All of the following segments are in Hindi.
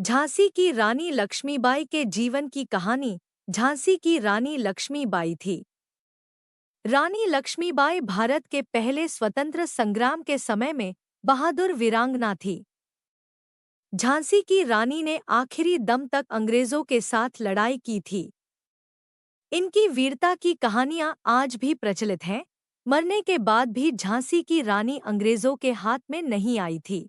झांसी की रानी लक्ष्मीबाई के जीवन की कहानी। झांसी की रानी लक्ष्मीबाई थी। रानी लक्ष्मीबाई भारत के पहले स्वतंत्र संग्राम के समय में बहादुर वीरांगना थी। झांसी की रानी ने आखिरी दम तक अंग्रेजों के साथ लड़ाई की थी। इनकी वीरता की कहानियां आज भी प्रचलित हैं। मरने के बाद भी झांसी की रानी अंग्रेजों के हाथ में नहीं आई थी।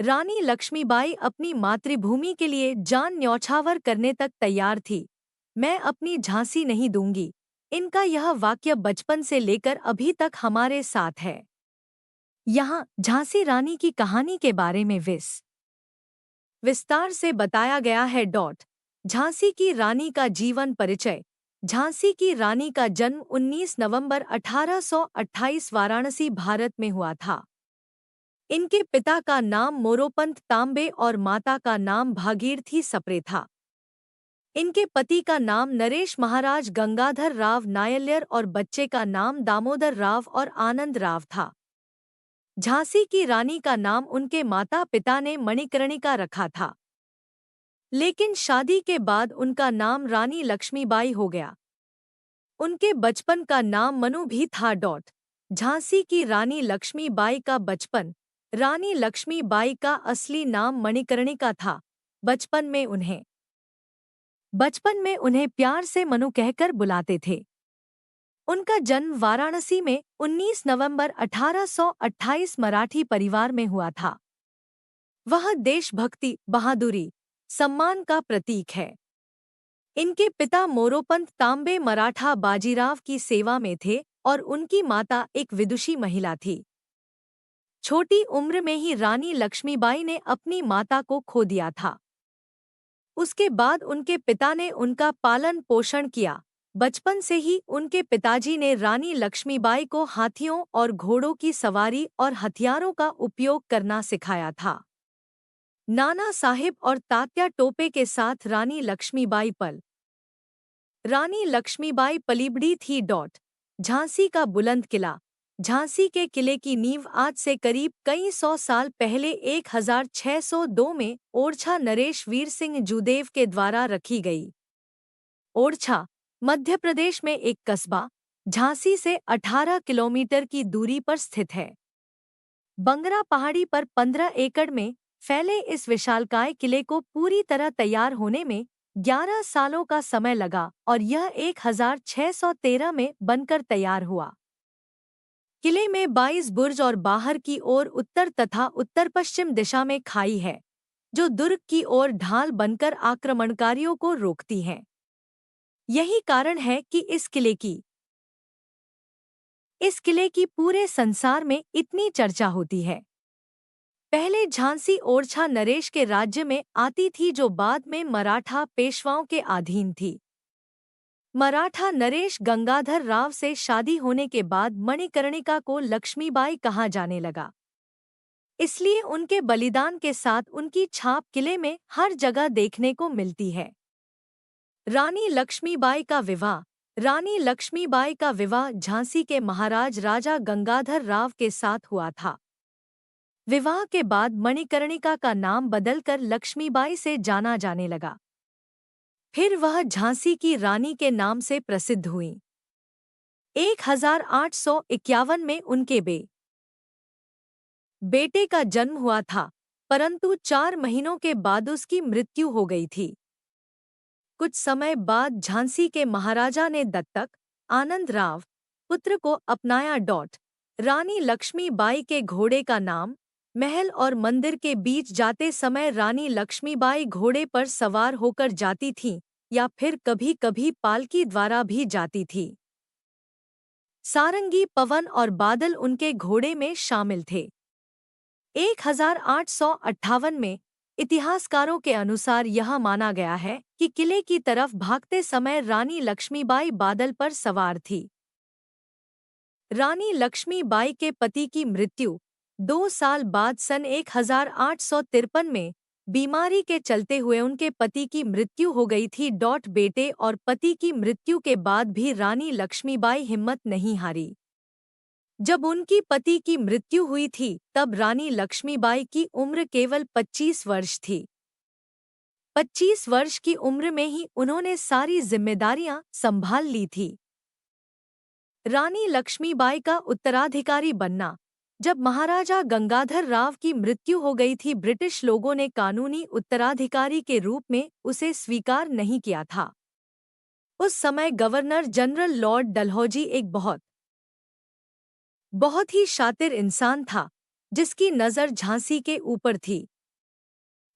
रानी लक्ष्मीबाई अपनी मातृभूमि के लिए जान न्यौछावर करने तक तैयार थी। मैं अपनी झांसी नहीं दूंगी। इनका यह वाक्य बचपन से लेकर अभी तक हमारे साथ है। यहाँ झांसी रानी की कहानी के बारे में विस्तार से बताया गया है। झांसी की रानी का जीवन परिचय। झांसी की रानी का जन्म 19 नवंबर 1828 वाराणसी, भारत में हुआ था। इनके पिता का नाम मोरोपंत तांबे और माता का नाम भागीरथी सप्रे था। इनके पति का नाम नरेश महाराज गंगाधर राव नायल्यार और बच्चे का नाम दामोदर राव और आनंद राव था। झांसी की रानी का नाम उनके माता पिता ने मणिकर्णिका रखा था, लेकिन शादी के बाद उनका नाम रानी लक्ष्मीबाई हो गया। उनके बचपन का नाम मनु भी था। झांसी की रानी लक्ष्मीबाई का बचपन। रानी लक्ष्मीबाई का असली नाम मणिकर्णिका था। बचपन में उन्हें प्यार से मनु कहकर बुलाते थे। उनका जन्म वाराणसी में 19 नवंबर 1828 मराठी परिवार में हुआ था। वह देशभक्ति, बहादुरी, सम्मान का प्रतीक है। इनके पिता मोरोपंत तांबे मराठा बाजीराव की सेवा में थे और उनकी माता एक विदुषी महिला थी। छोटी उम्र में ही रानी लक्ष्मीबाई ने अपनी माता को खो दिया था। उसके बाद उनके पिता ने उनका पालन पोषण किया। बचपन से ही उनके पिताजी ने रानी लक्ष्मीबाई को हाथियों और घोड़ों की सवारी और हथियारों का उपयोग करना सिखाया था। नाना साहिब और तात्या टोपे के साथ रानी लक्ष्मीबाई पली बड़ी थी। झांसी का बुलंद किला। झांसी के किले की नींव आज से करीब कई सौ साल पहले 1602 में ओरछा नरेश वीर सिंह जूदेव के द्वारा रखी गई। ओरछा मध्य प्रदेश में एक कस्बा झांसी से 18 किलोमीटर की दूरी पर स्थित है। बंगरा पहाड़ी पर 15 एकड़ में फैले इस विशालकाय किले को पूरी तरह तैयार होने में 11 सालों का समय लगा और यह 1613 में बनकर तैयार हुआ। किले में 22 बुर्ज और बाहर की ओर उत्तर तथा उत्तर पश्चिम दिशा में खाई है, जो दुर्ग की ओर ढाल बनकर आक्रमणकारियों को रोकती है। यही कारण है कि इस किले की पूरे संसार में इतनी चर्चा होती है। पहले झांसी ओरछा नरेश के राज्य में आती थी, जो बाद में मराठा पेशवाओं के अधीन थी। मराठा नरेश गंगाधर राव से शादी होने के बाद मणिकर्णिका को लक्ष्मीबाई कहा जाने लगा। इसलिए उनके बलिदान के साथ उनकी छाप किले में हर जगह देखने को मिलती है। रानी लक्ष्मीबाई का विवाह। रानी लक्ष्मीबाई का विवाह झांसी के महाराज राजा गंगाधर राव के साथ हुआ था। विवाह के बाद मणिकर्णिका का नाम बदलकर लक्ष्मीबाई से जाना जाने लगा। फिर वह झांसी की रानी के नाम से प्रसिद्ध हुई। 1851 में उनके बेटे का जन्म हुआ था, परंतु 4 महीनों के बाद उसकी मृत्यु हो गई थी। कुछ समय बाद झांसी के महाराजा ने दत्तक आनंद राव पुत्र को अपनाया। रानी लक्ष्मीबाई के घोड़े का नाम। महल और मंदिर के बीच जाते समय रानी लक्ष्मीबाई घोड़े पर सवार होकर जाती थीं या फिर कभी-कभी पालकी द्वारा भी जाती थी। सारंगी, पवन और बादल उनके घोड़े में शामिल थे। 1858 में इतिहासकारों के अनुसार यह माना गया है कि किले की तरफ भागते समय रानी लक्ष्मीबाई बादल पर सवार थी। रानी लक्ष्मीबाई के पति की मृत्यु 2 साल बाद सन 1853 में बीमारी के चलते हुए उनके पति की मृत्यु हो गई थी। बेटे और पति की मृत्यु के बाद भी रानी लक्ष्मीबाई हिम्मत नहीं हारी। जब उनकी पति की मृत्यु हुई थी तब रानी लक्ष्मीबाई की उम्र केवल 25 वर्ष थी। 25 वर्ष की उम्र में ही उन्होंने सारी जिम्मेदारियां संभाल ली थी। रानी लक्ष्मीबाई का उत्तराधिकारी बनना। जब महाराजा गंगाधर राव की मृत्यु हो गई थी, ब्रिटिश लोगों ने कानूनी उत्तराधिकारी के रूप में उसे स्वीकार नहीं किया था। उस समय गवर्नर जनरल लॉर्ड डलहौजी एक बहुत ही शातिर इंसान था, जिसकी नज़र झांसी के ऊपर थी।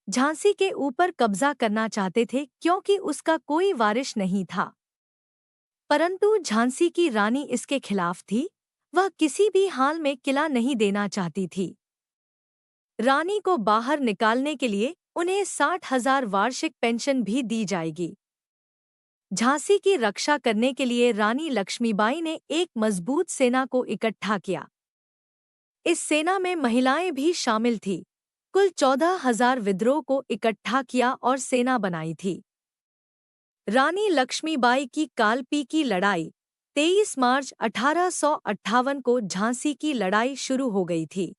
झांसी के ऊपर कब्जा करना चाहते थे क्योंकि उसका कोई वारिश नहीं था। परंतु झांसी की रानी इसके खिलाफ थी। वह किसी भी हाल में किला नहीं देना चाहती थी। रानी को बाहर निकालने के लिए उन्हें 60,000 वार्षिक पेंशन भी दी जाएगी। झांसी की रक्षा करने के लिए रानी लक्ष्मीबाई ने एक मजबूत सेना को इकट्ठा किया। इस सेना में महिलाएं भी शामिल थीं। कुल 14,000 विद्रोह को इकट्ठा किया और सेना बनाई थी। रानी लक्ष्मीबाई की कालपी की लड़ाई 23 मार्च 1858 को झांसी की लड़ाई शुरू हो गई थी।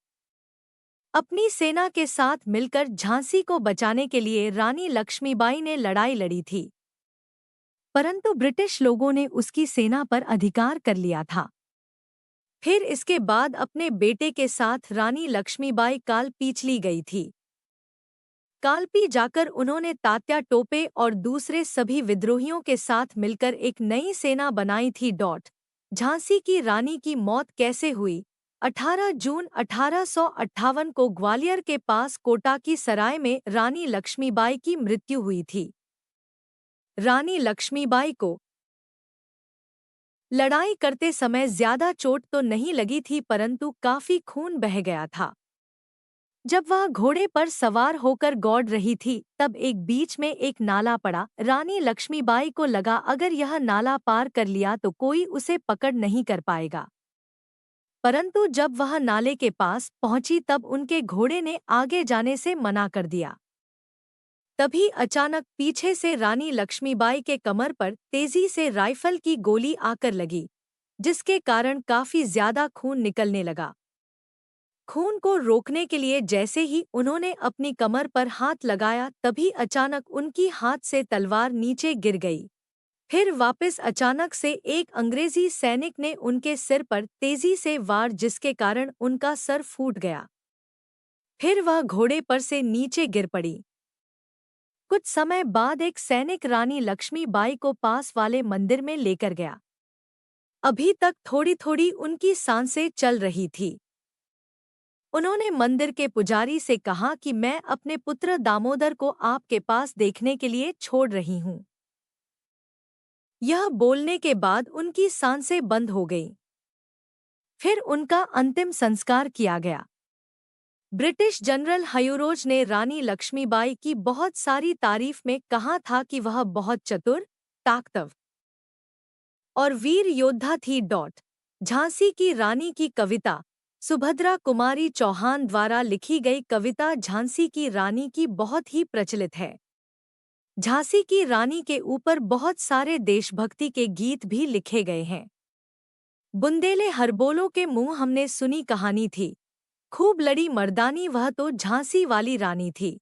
अपनी सेना के साथ मिलकर झांसी को बचाने के लिए रानी लक्ष्मीबाई ने लड़ाई लड़ी थी, परंतु ब्रिटिश लोगों ने उसकी सेना पर अधिकार कर लिया था। फिर इसके बाद अपने बेटे के साथ रानी लक्ष्मीबाई कालपी चली गई थी। कालपी जाकर उन्होंने तात्या टोपे और दूसरे सभी विद्रोहियों के साथ मिलकर एक नई सेना बनाई थी। झांसी की रानी की मौत कैसे हुई? 18 जून 1858 को ग्वालियर के पास कोटा की सराय में रानी लक्ष्मीबाई की मृत्यु हुई थी। रानी लक्ष्मीबाई को लड़ाई करते समय ज्यादा चोट तो नहीं लगी थी, परंतु काफी खून बह गया था। जब वह घोड़े पर सवार होकर दौड़ रही थी, तब एक बीच में एक नाला पड़ा। रानी लक्ष्मीबाई को लगा अगर यह नाला पार कर लिया तो कोई उसे पकड़ नहीं कर पाएगा। परंतु जब वह नाले के पास पहुंची तब उनके घोड़े ने आगे जाने से मना कर दिया। तभी अचानक पीछे से रानी लक्ष्मीबाई के कमर पर तेजी से राइफल की गोली आकर लगी, जिसके कारण काफी ज्यादा खून निकलने लगा। खून को रोकने के लिए जैसे ही उन्होंने अपनी कमर पर हाथ लगाया, तभी अचानक उनकी हाथ से तलवार नीचे गिर गई। फिर वापस अचानक से एक अंग्रेजी सैनिक ने उनके सिर पर तेजी से वार, जिसके कारण उनका सर फूट गया। फिर वह घोड़े पर से नीचे गिर पड़ी। कुछ समय बाद एक सैनिक रानी लक्ष्मीबाई को पास वाले मंदिर में लेकर गया। अभी तक थोड़ी थोड़ी उनकी सांसें चल रही थी। उन्होंने मंदिर के पुजारी से कहा कि मैं अपने पुत्र दामोदर को आपके पास देखने के लिए छोड़ रही हूँ। यह बोलने के बाद उनकी सांसें बंद हो गईं। फिर उनका अंतिम संस्कार किया गया। ब्रिटिश जनरल हयूरोज ने रानी लक्ष्मीबाई की बहुत सारी तारीफ में कहा था कि वह बहुत चतुर, ताकतवर और वीर योद्धा थी। झांसी की रानी की कविता सुभद्रा कुमारी चौहान द्वारा लिखी गई कविता झांसी की रानी की बहुत ही प्रचलित है। झांसी की रानी के ऊपर बहुत सारे देशभक्ति के गीत भी लिखे गए हैं। बुंदेले हरबोलों के मुंह हमने सुनी कहानी थी, खूब लड़ी मर्दानी वह तो झांसी वाली रानी थी।